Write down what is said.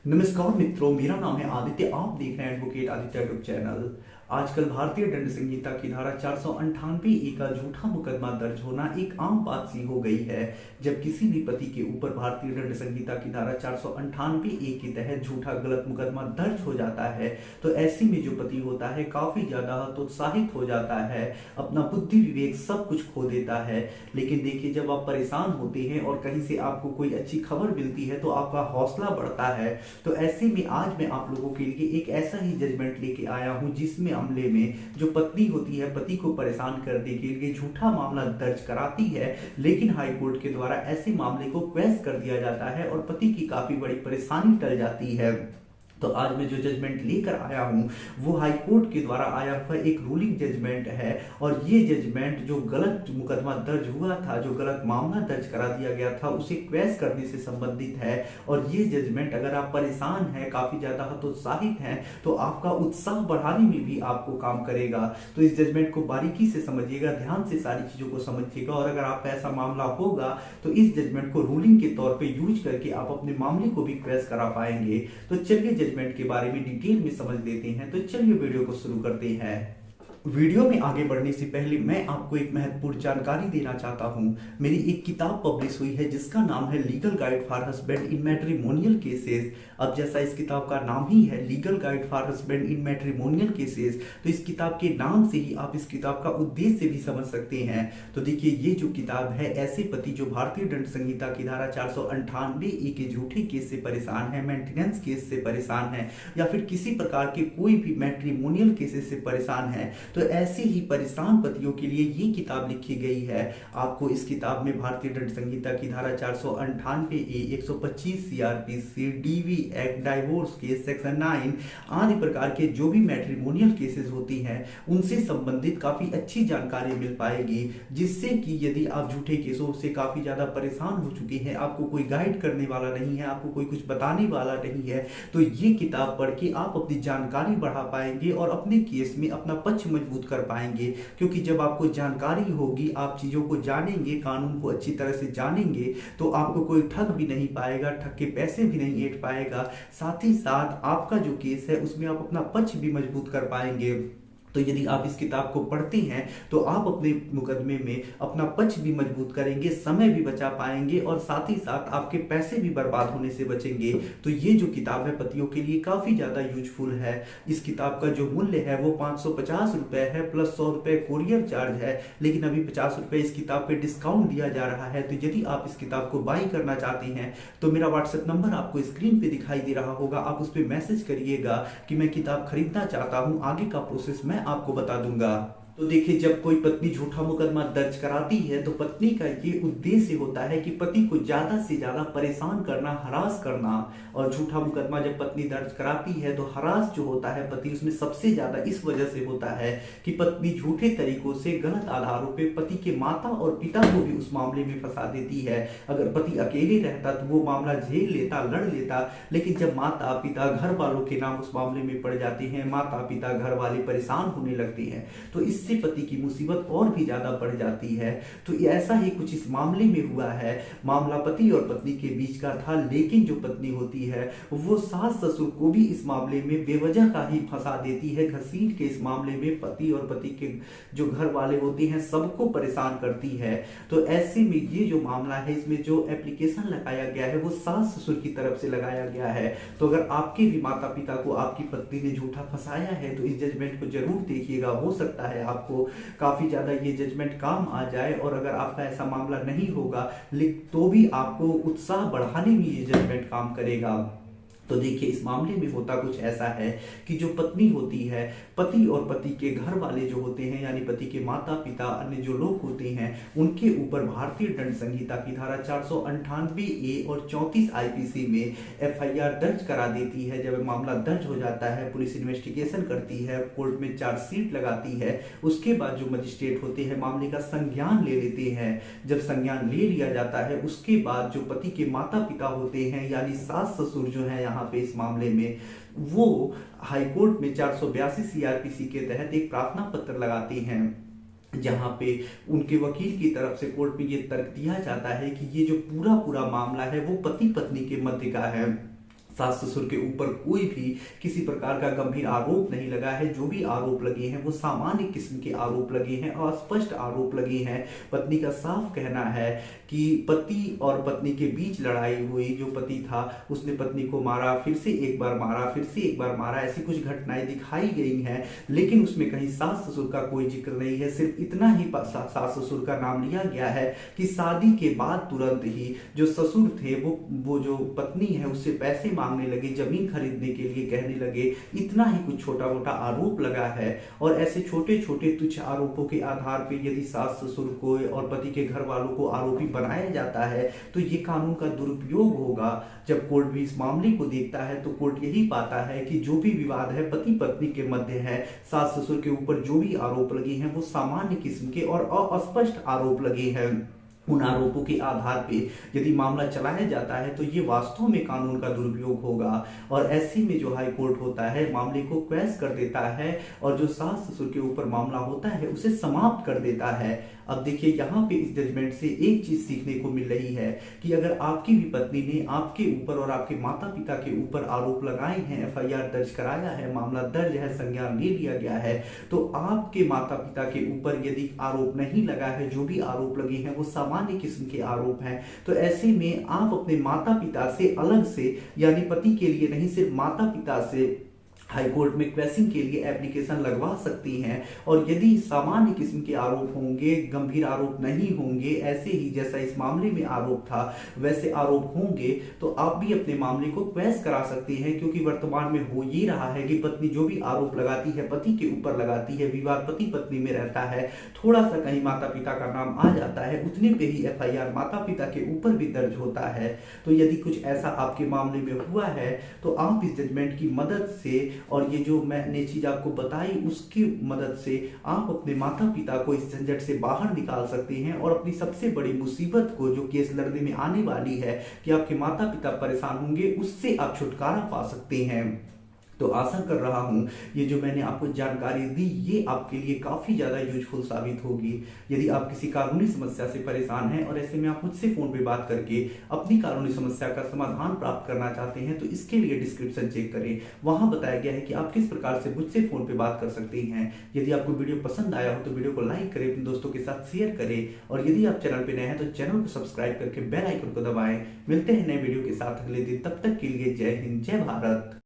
नमस्कार मित्रों, मेरा नाम है आदित्य। आप देख रहे हैं एडवोकेट आदित्य यूट्यूब चैनल। आजकल भारतीय दंड संहिता की धारा 498 का झूठा मुकदमा दर्ज होना एक आम बात सी हो गई है। जब किसी भी पति के ऊपर भारतीय दंड संहिता की धारा 498 के तहत झूठा गलत मुकदमा दर्ज हो जाता है तो ऐसे में जो पति होता है काफी ज्यादा हतोत्साहित हो जाता है, अपना बुद्धि विवेक सब कुछ खो देता है। लेकिन देखिए, जब आप परेशान होते हैं और कहीं से आपको कोई अच्छी खबर मिलती है तो आपका हौसला बढ़ता है। तो ऐसे में आज मैं आप लोगों के लिए एक ऐसा ही जजमेंट लेके आया हूं जिसमें मामले में जो पत्नी होती है पति को परेशान करने के लिए झूठा मामला दर्ज कराती है, लेकिन हाई कोर्ट के द्वारा ऐसे मामले को क्वैश कर दिया जाता है और पति की काफी बड़ी परेशानी टल जाती है। तो आज मैं जो जजमेंट लेकर आया हूं वो हाई कोर्ट के द्वारा आया हुआ एक रूलिंग जजमेंट है। और ये जजमेंट जो गलत मुकदमा दर्ज हुआ था, जो गलत मामला दर्ज करा दिया गया था, उसे क्वैश करने से संबंधित है। और ये जजमेंट, अगर आप परेशान हैं, काफी ज्यादा हतोत्साहित हैं, तो आपका उत्साह बढ़ाने में भी आपको काम करेगा। तो इस जजमेंट को बारीकी से समझिएगा, ध्यान से सारी चीजों को समझिएगा। और अगर आपका ऐसा मामला होगा तो इस जजमेंट को रूलिंग के तौर पे यूज करके आप अपने मामले को भी क्वैश करा पाएंगे। तो चलिए जजमेंट के बारे में डिटेल में समझ लेते हैं। तो चलिए वीडियो को शुरू करते हैं। वीडियो में आगे बढ़ने से पहले मैं आपको एक महत्वपूर्ण जानकारी देना चाहता हूं। मेरी एक किताब पब्लिश हुई है जिसका नाम है legal guide for husband in matrimonial cases. अब जैसा इस किताब का नाम ही है legal guide for husband in matrimonial cases, तो इस किताब के नाम से ही आप इस किताब का उद्देश्य भी समझ सकते हैं। तो देखिए, ये जो किताब है, ऐसे पति जो भारतीय दंड संहिता की धारा 498 के झूठे केस से परेशान है, मेंटेनेंस केस से परेशान है, या फिर किसी प्रकार के कोई भी मैट्रिमोनियल केसेस से परेशान है, तो ऐसे ही परेशान पतियों के लिए ये किताब लिखी गई है। आपको इस किताब में भारतीय दंड संहिता की धारा 498 125 CrPC, DV act, divorce case, section 9 आदि प्रकार के जो भी मैट्रिमोनियल केसेस होती हैं उनसे संबंधित काफी अच्छी जानकारी मिल पाएगी। जिससे कि यदि आप झूठे केसों से काफी ज्यादा परेशान हो चुके हैं, आपको कोई गाइड करने वाला नहीं है, आपको कोई कुछ बताने वाला नहीं है, तो ये किताब पढ़ के आप अपनी जानकारी बढ़ा पाएंगे और अपने केस में अपना पक्ष मजबूत कर पाएंगे। क्योंकि जब आपको जानकारी होगी, आप चीजों को जानेंगे, कानून को अच्छी तरह से जानेंगे, तो आपको कोई ठग भी नहीं पाएगा, ठग के पैसे भी नहीं ऐंठ पाएगा। साथ ही साथ आपका जो केस है उसमें आप अपना पक्ष भी मजबूत कर पाएंगे। तो यदि आप इस किताब को पढ़ते हैं तो आप अपने मुकदमे में अपना पक्ष भी मजबूत करेंगे, समय भी बचा पाएंगे और साथ ही साथ आपके पैसे भी बर्बाद होने से बचेंगे। तो ये जो किताब है पतियों के लिए काफी ज्यादा यूजफुल है। इस किताब का जो मूल्य है वो 550 रुपए है, प्लस 100 रुपए कोरियर चार्ज है। लेकिन अभी 50 रुपए इस किताब पे डिस्काउंट दिया जा रहा है। तो यदि आप इस किताब को बाई करना चाहते हैं तो मेरा व्हाट्सएप नंबर आपको स्क्रीन पे दिखाई दे रहा होगा, आप उस पर मैसेज करिएगा कि मैं किताब खरीदना चाहता हूं। आगे का प्रोसेस मैं आपको बता दूंगा। तो देखिए, जब कोई पत्नी झूठा मुकदमा दर्ज कराती है तो पत्नी का ये उद्देश्य होता है कि पति को ज्यादा से ज्यादा परेशान करना, हरास करना। और झूठा मुकदमा जब पत्नी दर्ज कराती है तो हरास जो होता है पति, उसमें सबसे ज्यादा इस वजह से होता है कि पत्नी झूठे तरीकों से, गलत आधारों पे पति के माता और पिता को भी उस मामले में फंसा देती है। अगर पति अकेले रहता तो वो मामला झेल लेता, लड़ लेता, लेकिन जब माता पिता घर वालों के नाम उस मामले में पड़ जाते हैं, माता पिता घर वाले परेशान होने लगते हैं, तो इससे पति की मुसीबत और भी ज्यादा बढ़ जाती है। तो ऐसा ही कुछ इस मामले में हुआ है। मामला पति और पत्नी के बीच का था, लेकिन जो पत्नी होती है वो सास ससुर को भी इस मामले में बेवजह का ही फंसा देती है, घसीट के इस मामले में पति और पति के जो घर वाले होते हैं सबको परेशान करती है। तो ऐसे में ये जो मामला है, इसमें जो एप्लीकेशन लगाया गया है वो सास ससुर की तरफ से लगाया गया है। तो अगर आपके भी माता पिता को आपकी पत्नी ने झूठा फंसाया है तो इस जजमेंट को जरूर देखिएगा। हो सकता है आपको काफी ज्यादा ये जजमेंट काम आ जाए। और अगर आपका ऐसा मामला नहीं होगा तो भी आपको उत्साह बढ़ाने में ये जजमेंट काम करेगा। तो देखिए, इस मामले में होता कुछ ऐसा है कि जो पत्नी होती है, पति और पति के घर वाले जो होते हैं, यानी पति के माता पिता, अन्य जो लोग होते हैं, उनके ऊपर भारतीय दंड संहिता की धारा 498 और 34 आईपीसी में एफआईआर दर्ज करा देती है। जब मामला दर्ज हो जाता है, पुलिस इन्वेस्टिगेशन करती है, कोर्ट में चार्जशीट लगाती है, उसके बाद जो मजिस्ट्रेट होते हैं मामले का संज्ञान ले लेते हैं। जब संज्ञान ले लिया जाता है उसके बाद जो पति के माता पिता होते हैं, यानी सास ससुर जो है यहाँ पे इस मामले में, वो हाईकोर्ट में 482 सीआरपीसी के तहत एक प्रार्थना पत्र लगाते हैं, जहां पे उनके वकील की तरफ से कोर्ट में ये तर्क दिया जाता है कि ये जो पूरा मामला है वो पति पत्नी के मध्य का है। सास ससुर के ऊपर कोई भी किसी प्रकार का गंभीर आरोप नहीं लगा है। जो भी आरोप लगे हैं वो सामान्य किस्म के आरोप लगे हैं और स्पष्ट आरोप लगे हैं। पत्नी का साफ कहना है कि पति और पत्नी के बीच लड़ाई हुई, जो पति था उसने पत्नी को मारा, फिर से एक बार मारा, फिर से एक बार मारा, ऐसी कुछ घटनाएं दिखाई गई हैं। लेकिन उसमें कहीं सास ससुर का कोई जिक्र नहीं है। सिर्फ इतना ही सास ससुर का नाम लिया गया है कि शादी के बाद तुरंत ही जो ससुर थे वो जो पत्नी है उससे पैसे मांगने लगे, जमीन खरीदने के लिए कहने लगे। इतना ही कुछ छोटा मोटा आरोप लगा है। और ऐसे छोटे छोटे तुच्छ आरोपों के आधार पर यदि सास ससुर को और पति के घर वालों को आरोपी बनाया जाता है तो ये कानून का दुरुपयोग होगा। जब कोर्ट भी इस मामले को देखता है तो कोर्ट यही पाता है कि जो भी विवाद है पति पत्नी के मध्य है, सास ससुर के ऊपर जो भी आरोप लगे हैं वो सामान्य किस्म के और अस्पष्ट आरोप लगे हैं। उन आरोपों के आधार पे यदि मामला चलाया जाता है तो ये वास्तव में कानून का दुरुपयोग होगा। और ऐसे में जो हाई कोर्ट होता है मामले को क्वैश कर देता है और जो सास ससुर के ऊपर मामला होता है उसे समाप्त कर देता है। अब देखिए यहाँ पे इस जजमेंट से एक चीज सीखने को मिल रही है कि अगर आपकी भी पत्नी ने आपके ऊपर और आपके माता पिता के ऊपर आरोप लगाए हैं, एफआईआर दर्ज कराया है, मामला दर्ज है, संज्ञान ले लिया गया है, तो आपके माता पिता के ऊपर यदि आरोप नहीं लगा है, जो भी आरोप लगे हैं वो सामान्य किस्म के आरोप हैं, तो ऐसे में आप अपने माता पिता से अलग से, यानी पति के लिए नहीं सिर्फ माता पिता से हाई कोर्ट में क्वेशिंग के लिए एप्लीकेशन लगवा सकती हैं। और यदि सामान्य किस्म के आरोप होंगे, गंभीर आरोप नहीं होंगे, ऐसे ही जैसा इस मामले में आरोप था वैसे आरोप होंगे, तो आप भी अपने मामले को क्वेश करा सकते हैं। क्योंकि वर्तमान में हो ये रहा है कि पत्नी जो भी आरोप लगाती है पति के ऊपर लगाती है, विवाद पति पत्नी में रहता है, थोड़ा सा कहीं माता पिता का नाम आ जाता है, उतने पे ही एफआईआर माता पिता के ऊपर भी दर्ज होता है। तो यदि कुछ ऐसा आपके मामले में हुआ है तो आप इस जजमेंट की मदद से और ये जो मैंने चीज आपको बताई उसकी मदद से आप अपने माता पिता को इस झंझट से बाहर निकाल सकते हैं और अपनी सबसे बड़ी मुसीबत को जो केस लड़ने में आने वाली है कि आपके माता पिता परेशान होंगे, उससे आप छुटकारा पा सकते हैं। तो आशा कर रहा हूं ये जो मैंने आपको जानकारी दी ये आपके लिए काफ़ी ज़्यादा यूजफुल साबित होगी। यदि आप किसी कानूनी समस्या से परेशान हैं और ऐसे में आप मुझसे फ़ोन पे बात करके अपनी कानूनी समस्या का समाधान प्राप्त करना चाहते हैं तो इसके लिए डिस्क्रिप्शन चेक करें, वहाँ बताया गया है कि आप किस प्रकार से मुझसे फ़ोन पर बात कर सकते हैं। यदि आपको वीडियो पसंद आया हो तो वीडियो को लाइक करें, अपने दोस्तों के साथ शेयर करें और यदि आप चैनल पर नए हैं तो चैनल को सब्सक्राइब करके बेल आइकन को दबाएं। मिलते हैं नए वीडियो के साथ अगले दिन, तब तक के लिए जय हिंद, जय भारत।